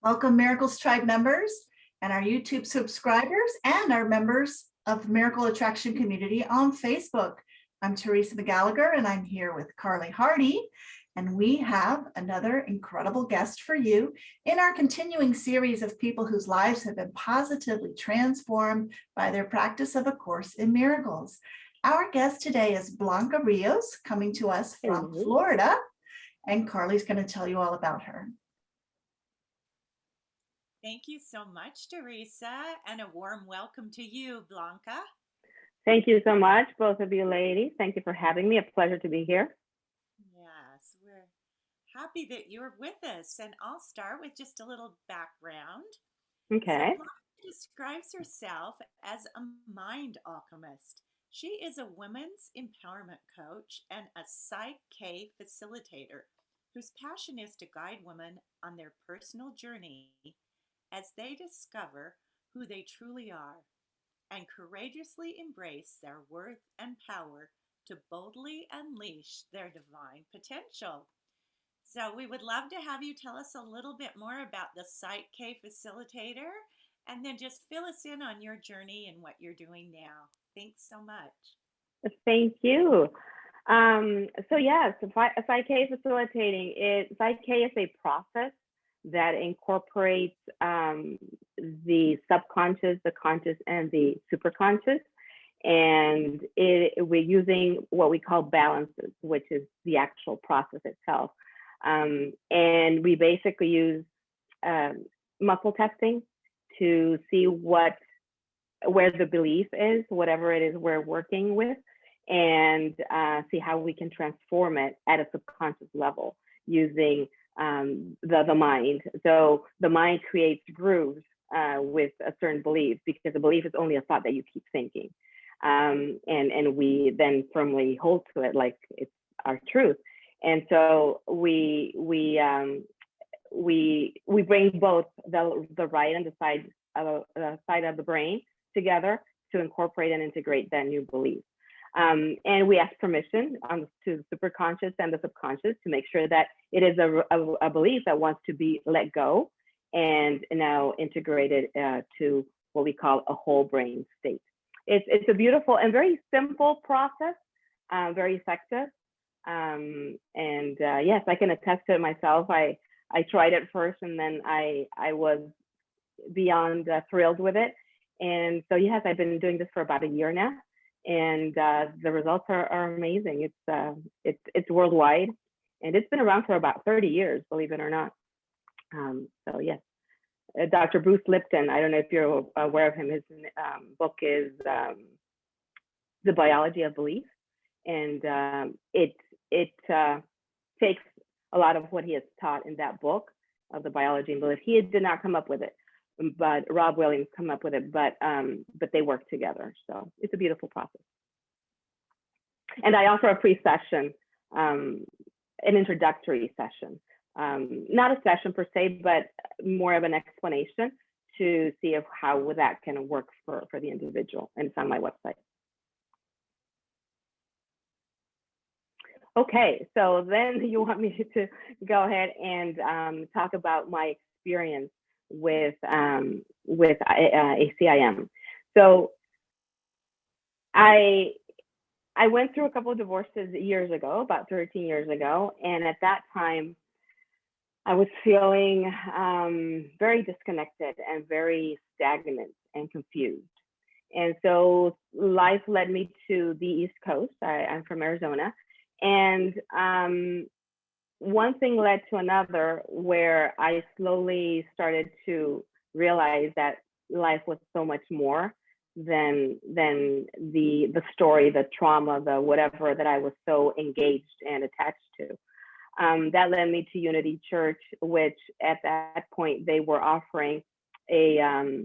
Welcome, Miracles Tribe members and our YouTube subscribers and our members of Miracle Attraction Community on Facebook. I'm Teresa McGallicher, and I'm here with Carly Hardy, and we have another incredible guest for you in our continuing series of people whose lives have been positively transformed by their practice of A Course in Miracles. Our guest today is Blanca Rios, coming to us from Florida, and Carly's going to tell you all about her. Thank you so much, Teresa, and a warm welcome to you, Blanca. Thank you so much, both of you ladies. Thank you for having me. A pleasure to be here. Yes, we're happy that you're with us, and I'll start with just a little background. Okay. So Blanca describes herself as a mind alchemist. She is a women's empowerment coach and a psych-k facilitator whose passion is to guide women on their personal journey as they discover who they truly are and courageously embrace their worth and power to boldly unleash their divine potential. So we would love to have you tell us a little bit more about the psych-k facilitator, and then just fill us in on your journey and what you're doing now. Thanks so much. Thank you. So yes, psych-k facilitating, psych-k is a process that incorporates the subconscious, the conscious, and the superconscious. And we're using what we call balances, which is the actual process itself. And we basically use muscle testing to see where the belief is, whatever it is we're working with, and see how we can transform it at a subconscious level using the mind. So the mind creates grooves with a certain belief, because a belief is only a thought that you keep thinking. And we then firmly hold to it like it's our truth. And so we bring both the right and the side of the brain together to incorporate and integrate that new belief. And we ask permission to the superconscious and the subconscious to make sure that it is a belief that wants to be let go and now integrated to what we call a whole brain state. It's a beautiful and very simple process, very effective. Yes, I can attest to it myself. I tried it first, and then I was beyond thrilled with it. And so yes, I've been doing this for about a year now, and the results are amazing. It's worldwide, and it's been around for about 30 years, believe it or not. So yes, Dr. Bruce Lipton, I don't know if you're aware of him. His book is The Biology of Belief, and it takes a lot of what he has taught in that book of the biology and belief. He did not come up with it, but Rob Williams come up with it, but they work together. So it's a beautiful process. And I offer a pre-session, an introductory session, not a session per se, but more of an explanation to see how that can work for the individual. And it's on my website. Okay, so then you want me to go ahead and talk about my experience with ACIM. So I went through a couple of divorces years ago, about 13 years ago, and at that time I was feeling very disconnected and very stagnant and confused. And so life led me to the East Coast. I'm from Arizona. And one thing led to another, where I slowly started to realize that life was so much more than the story, the trauma, the whatever that I was so engaged and attached to. That led me to Unity Church, which at that point they were offering a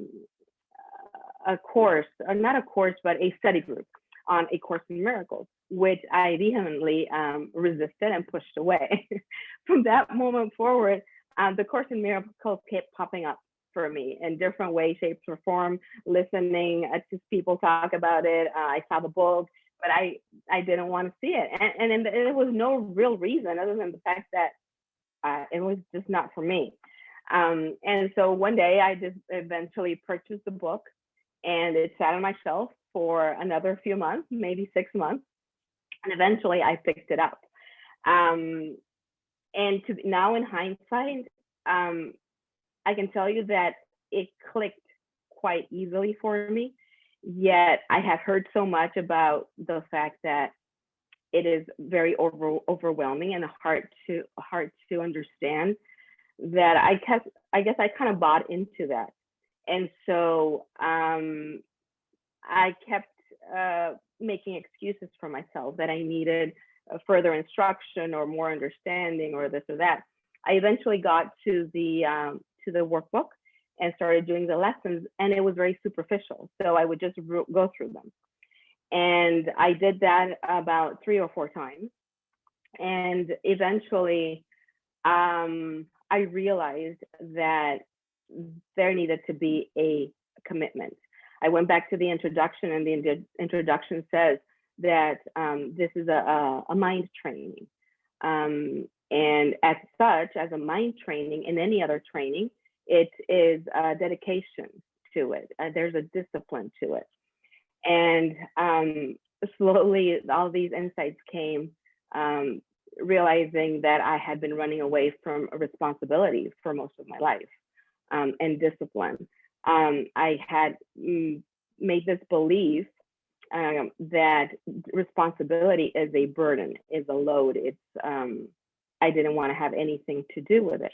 course, or not a course, but a study group on A Course in Miracles, which I vehemently resisted and pushed away. From that moment forward, the Course in Miracles kept popping up for me in different ways, shapes, or form, listening to people talk about it. I saw the book, but I didn't want to see it. And there was no real reason other than the fact that it was just not for me. And so one day I just eventually purchased the book, and it sat on my shelf for another few months, maybe 6 months. And eventually I picked it up. And now in hindsight, I can tell you that it clicked quite easily for me. Yet I have heard so much about the fact that it is very overwhelming and hard to understand, that I guess I kind of bought into that. And so I kept making excuses for myself that I needed further instruction or more understanding or this or that. I eventually got to the workbook and started doing the lessons, and it was very superficial. So I would just go through them. And I did that about 3 or 4 times. And eventually I realized that there needed to be a commitment. I went back to the introduction, and the introduction says that this is a mind training. And as such, as a mind training, in any other training, it is a dedication to it. There's a discipline to it. And slowly, all these insights came, realizing that I had been running away from a responsibility for most of my life, and discipline. I had made this belief that responsibility is a burden, is a load. It's I didn't want to have anything to do with it.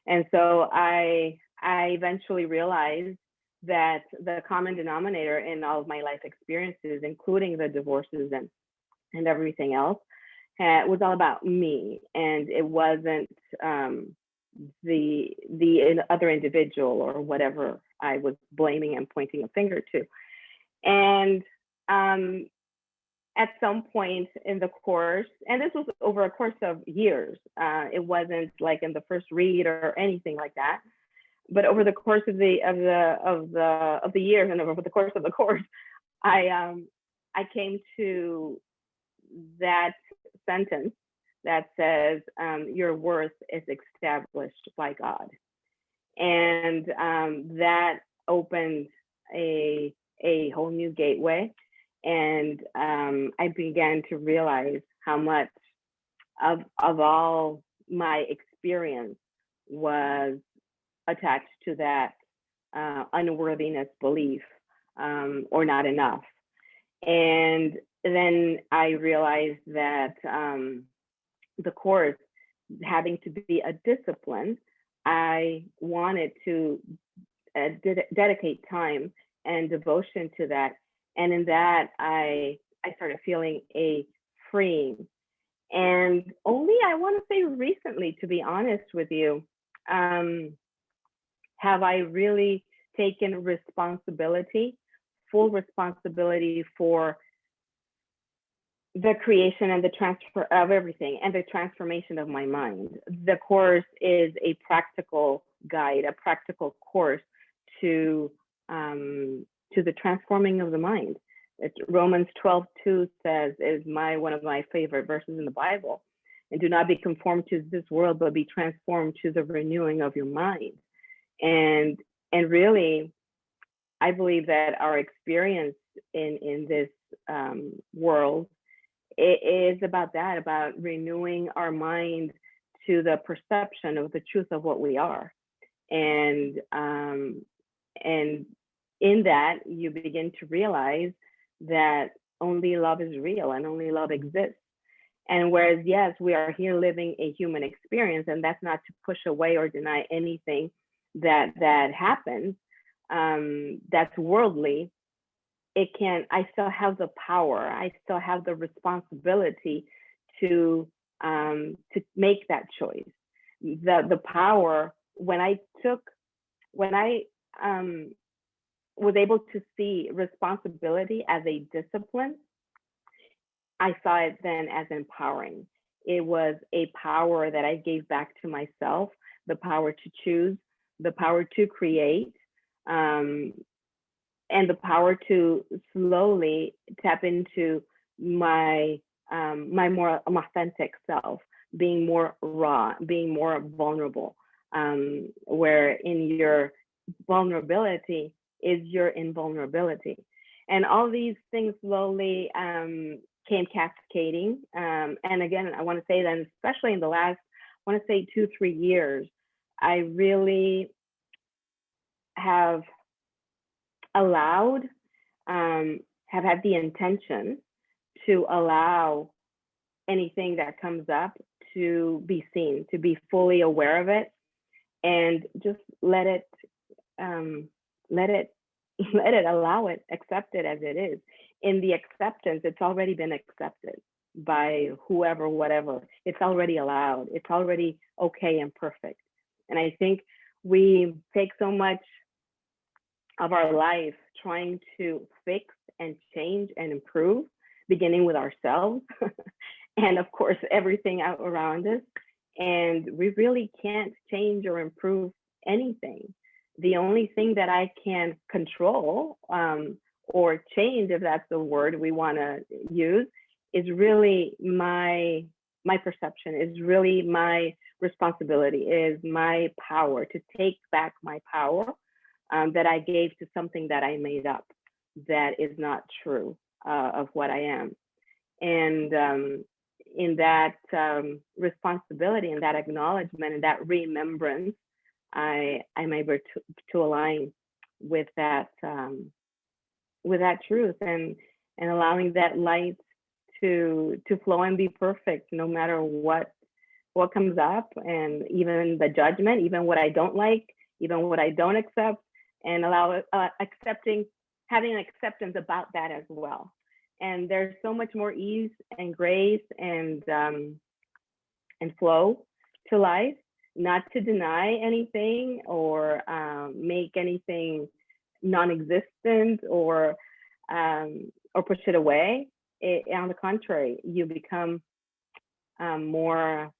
And so I eventually realized that the common denominator in all of my life experiences, including the divorces and everything else, was all about me, and it wasn't the other individual or whatever I was blaming and pointing a finger to. And at some point in the course, and this was over a course of years, it wasn't like in the first read or anything like that, but over the course of the years and over the course of the course, I came to that sentence that says, your worth is established by God. And that opened a whole new gateway. And I began to realize how much of all my experience was attached to that unworthiness belief, or not enough. And then I realized that the course having to be a discipline, I wanted to dedicate time and devotion to that. And in that, I started feeling a freeing. And only, I want to say recently, to be honest with you, have I really taken responsibility, full responsibility for the creation and the transfer of everything and the transformation of my mind. The course is a practical guide, a practical course to the transforming of the mind. Romans 12:2 says, is one of my favorite verses in the Bible. And do not be conformed to this world, but be transformed to the renewing of your mind. And really, I believe that our experience in this world, it is about that, about renewing our mind to the perception of the truth of what we are. And in that, you begin to realize that only love is real and only love exists. And whereas, yes, we are here living a human experience, and that's not to push away or deny anything that happens, that's worldly. I still have the power, I still have the responsibility to make that choice. The power, when I was able to see responsibility as a discipline, I saw it then as empowering. It was a power that I gave back to myself, the power to choose, the power to create, and the power to slowly tap into my more authentic self, being more raw, being more vulnerable, where in your vulnerability is your invulnerability. And all these things slowly came cascading. And again, I want to say that especially in the last, I want to say 2-3 years, I really have allowed, have had the intention to allow anything that comes up to be seen, to be fully aware of it, and just let it, allow it, accept it as it is. In the acceptance, it's already been accepted by whoever, whatever. It's already allowed. It's already okay and perfect. And I think we take so much of our life trying to fix and change and improve, beginning with ourselves, and of course, everything out around us. And we really can't change or improve anything. The only thing that I can control or change, if that's the word we want to use, is really my perception, is really my responsibility, is my power to take back my power that I gave to something that I made up that is not true of what I am. And in that responsibility and that acknowledgement and that remembrance, I'm able to align with that truth and allowing that light to flow and be perfect, no matter what comes up, and even the judgment, even what I don't like, even what I don't accept, and allow having an acceptance about that as well. And there's so much more ease and grace and flow to life. Not to deny anything or make anything non-existent or push it away. On the contrary, you become more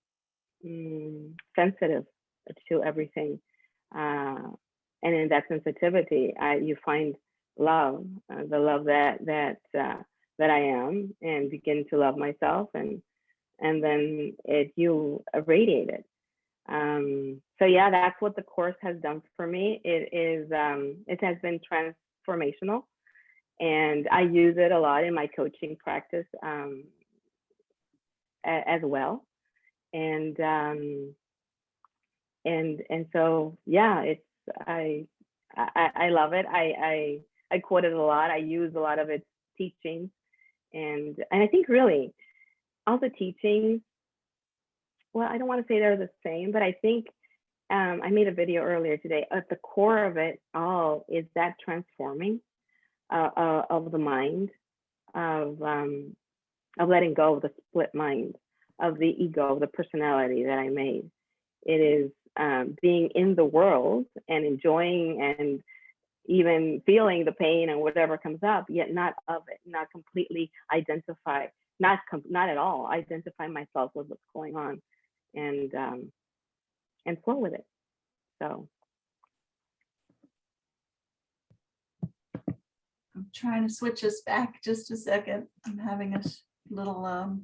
sensitive to everything, and in that sensitivity, you find love, the love that I am, and begin to love myself, and then you radiate it. So yeah, that's what the course has done for me. It has been transformational, and I use it a lot in my coaching practice as well. And so yeah, I love it. I quote it a lot. I use a lot of its teachings, and I think really all the teachings, well, I don't want to say they're the same, but I think I made a video earlier today. At the core of it all is that transforming of the mind, of letting go of the split mind, of the ego, of the personality that I made. It is being in the world and enjoying and even feeling the pain and whatever comes up, yet not of it, not completely identify, not at all identify myself with what's going on, and flow with it. So I'm trying to switch us back just a second. I'm having a little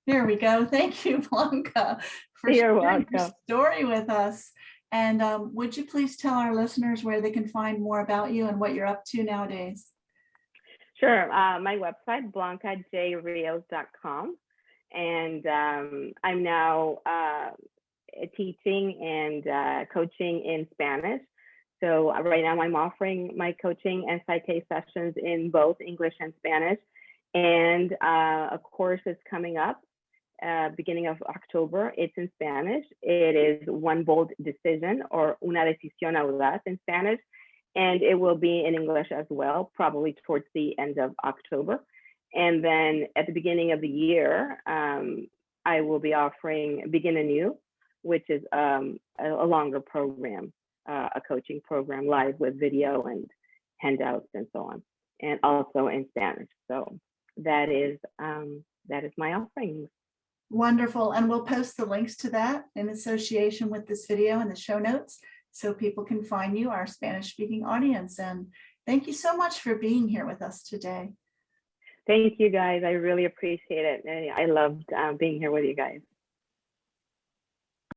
here we go. Thank you, Blanca, for sharing your story with us. And would you please tell our listeners where they can find more about you and what you're up to nowadays? Sure. My website, blancajrios.com. And I'm now teaching and coaching in Spanish. So right now I'm offering my coaching and psych-k sessions in both English and Spanish. And a course is coming up beginning of October. It's in Spanish. It is One Bold Decision, or Una Decisión Audaz in Spanish. And it will be in English as well, probably towards the end of October. And then at the beginning of the year, I will be offering Begin Anew, which is a longer program, a coaching program live with video and handouts and so on, and also in Spanish. So that is my offerings. Wonderful. And we'll post the links to that in association with this video in the show notes so people can find you, our Spanish speaking audience. And thank you so much for being here with us today. Thank you, guys. I really appreciate it. I loved being here with you guys.